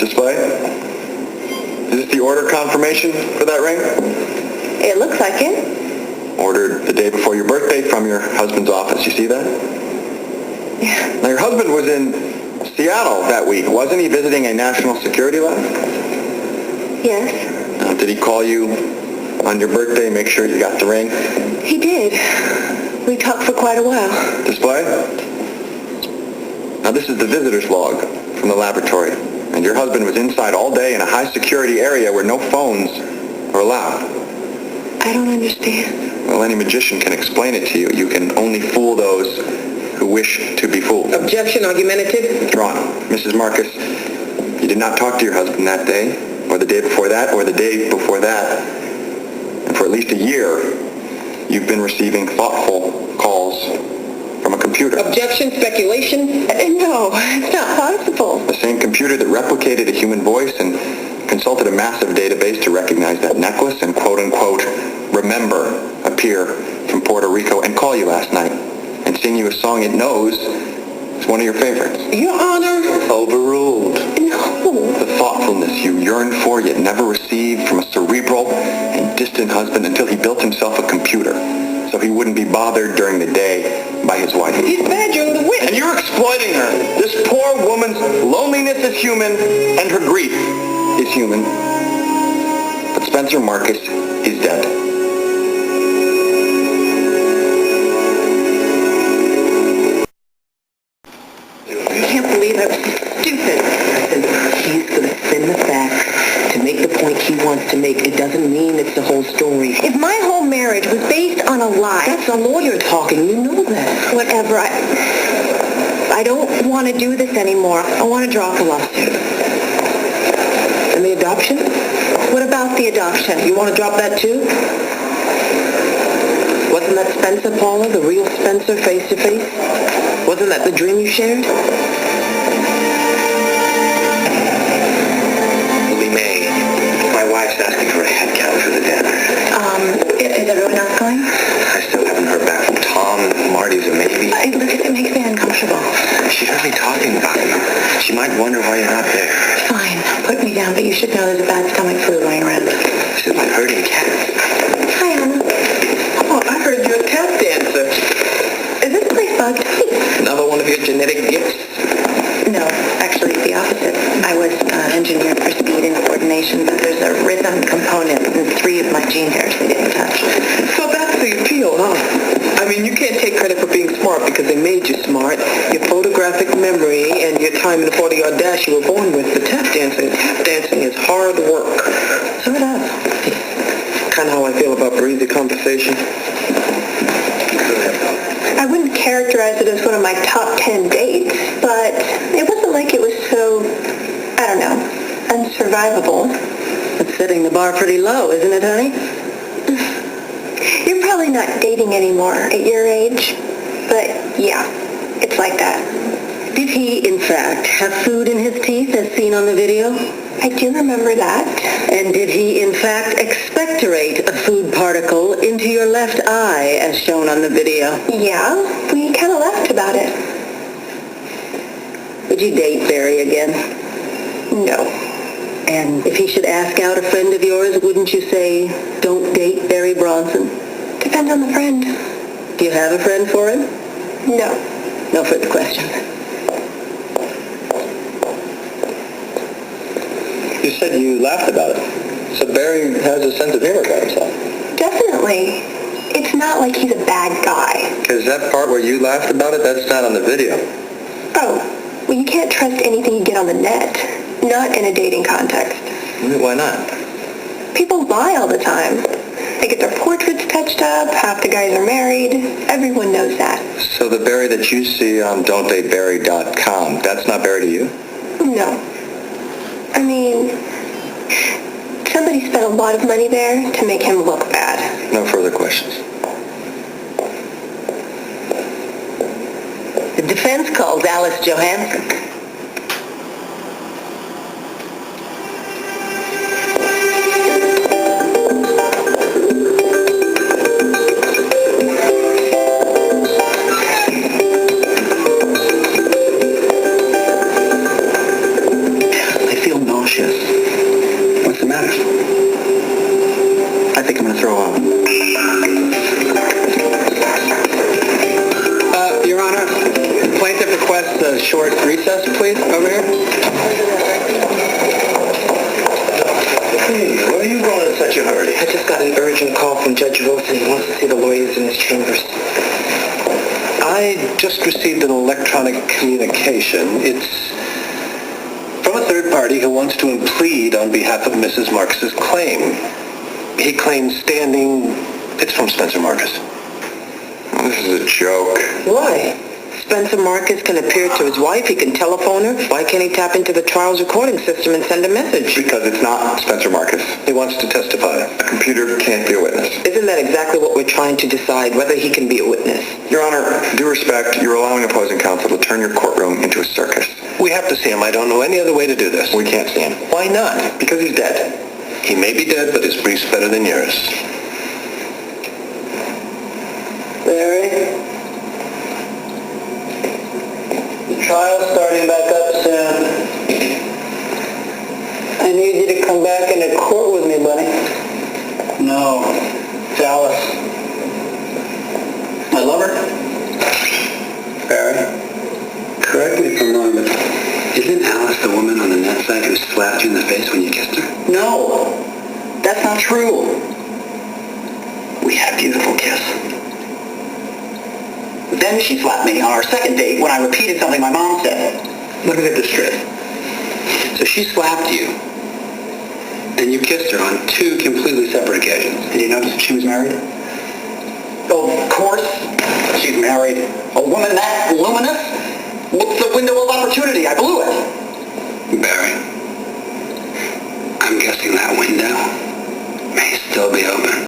Display? Is this the order confirmation for that ring? It looks like it. Ordered the day before your birthday from your husband's office. You see that? Yeah. Now, your husband was in Seattle that week. Wasn't he visiting a national security lab? Yes. Did he call you on your birthday, make sure you got the ring? He did. We talked for quite a while. Display? Now, this is the visitor's log from the laboratory. And your husband was inside all day in a high-security area where no phones are allowed. I don't understand. Well, any magician can explain it to you. You can only fool those who wish to be fooled. Objection, argumentative. Drawn. Mrs. Marcus, you did not talk to your husband that day, or the day before that, or the day before that. And for at least a year, you've been receiving thoughtful calls from a computer. Objection, speculation. No, it's not possible. The same computer that replicated a human voice and consulted a massive database to recognize that necklace and quote-unquote remember appear from Puerto Rico and call you last night and sing you a song it knows is one of your favorites. Your Honor. Overruled. No. The thoughtfulness you yearned for yet never received from a cerebral and distant husband until he built himself a computer so he wouldn't be bothered during the day by his wife. He's badgering the witness. And you're exploiting her. This poor woman's loneliness is human and her grief is human. But Spencer Marcus is dead. I can't believe I was stupid. Listen, he's going to spin the facts to make the point he wants to make. It doesn't mean it's the whole story. If my whole marriage was based on a lie... That's a lawyer talking. You know that. Whatever. I don't want to do this anymore. I want to drop the lawsuit. And the adoption? What about the adoption? You want to drop that too? Wasn't that Spencer, Paula, the real Spencer, face to face? Wasn't that the dream you shared? Lee May, my wife's asking for a head count for the dinner. Is everyone else going? I still haven't heard back from Tom. Marty's a maybe. It makes me uncomfortable. She heard me talking about you. She might wonder why you're not there. Fine. Put me down, but you should know there's a bad stomach flu going around. She's like herding cats. Hi, Anna. Oh, I heard you're a tap dancer. Is this place bugged? Another one of your genetic gifts? No, actually it's the opposite. I was engineered for speed and coordination, but there's a rhythm component in 3 of my gene pairs they didn't touch. So that's the appeal, huh? I mean, you can't take credit for being smart because they made you smart. Your photographic memory and your time in the 40-yard dash you were born with. But tap dancing is hard work. Sort of. Kind of how I feel about breezy conversation. I wouldn't characterize it as one of my top 10 dates, but it wasn't like it was so, I don't know, unsurvivable. That's setting the bar pretty low, isn't it, honey? You're probably not dating anymore at your age, but yeah, it's like that. Did he, in fact, have food in his teeth as seen on the video? I do remember that. And did he, in fact, expectorate a food particle into your left eye as shown on the video? Yeah, we kind of laughed about it. Would you date Barry again? No. And if he should ask out a friend of yours, wouldn't you say, don't date Barry Bronson? Depends on the friend. Do you have a friend for him? No. No further questions. You said you laughed about it. So Barry has a sense of humor about himself. Definitely. It's not like he's a bad guy. Because that part where you laughed about it, that's not on the video. Oh, well, you can't trust anything you get on the net. Not in a dating context. Why not? People lie all the time. They get their portraits touched up, half the guys are married. Everyone knows that. So the Barry that you see on don'tdatebarry.com, that's not Barry to you? No. I mean, somebody spent a lot of money there to make him look bad. No further questions. The defense calls Alice Johansson. from Judge Wilson. He wants to see the lawyers in his chambers. I just received an electronic communication. It's from a third party who wants to plead on behalf of Mrs. Marcus's claim. He claims standing... It's from Spencer Marcus. Oh, this is a joke. Why? Spencer Marcus can appear to his wife. He can telephone her. Why can't he tap into the trial's recording system and send a message? Because it's not Spencer Marcus. He wants to testify. A computer can't be a witness. Isn't that exactly what we're trying to decide, whether he can be a witness? Your Honor, due respect, you're allowing opposing counsel to turn your courtroom into a circus. We have to see him. I don't know any other way to do this. We can't see him. Why not? Because he's dead. He may be dead, but his brief's better than yours. Barry? The trial's starting back up soon. I need you to come back into court with me, buddy. No. Dallas. My lover? Barry, correct me if I'm wrong, but isn't Alice the woman on the net site who slapped you in the face when you kissed her? No. That's not true. We had a beautiful kiss. Then she slapped me on our second date when I repeated something my mom said. Look at it straight. So she slapped you, and you kissed her on two completely separate occasions. Did you notice she was married? Oh, of course. She's married. A woman that luminous? What's the window of opportunity? I blew it. Barry, I'm guessing that window may still be open.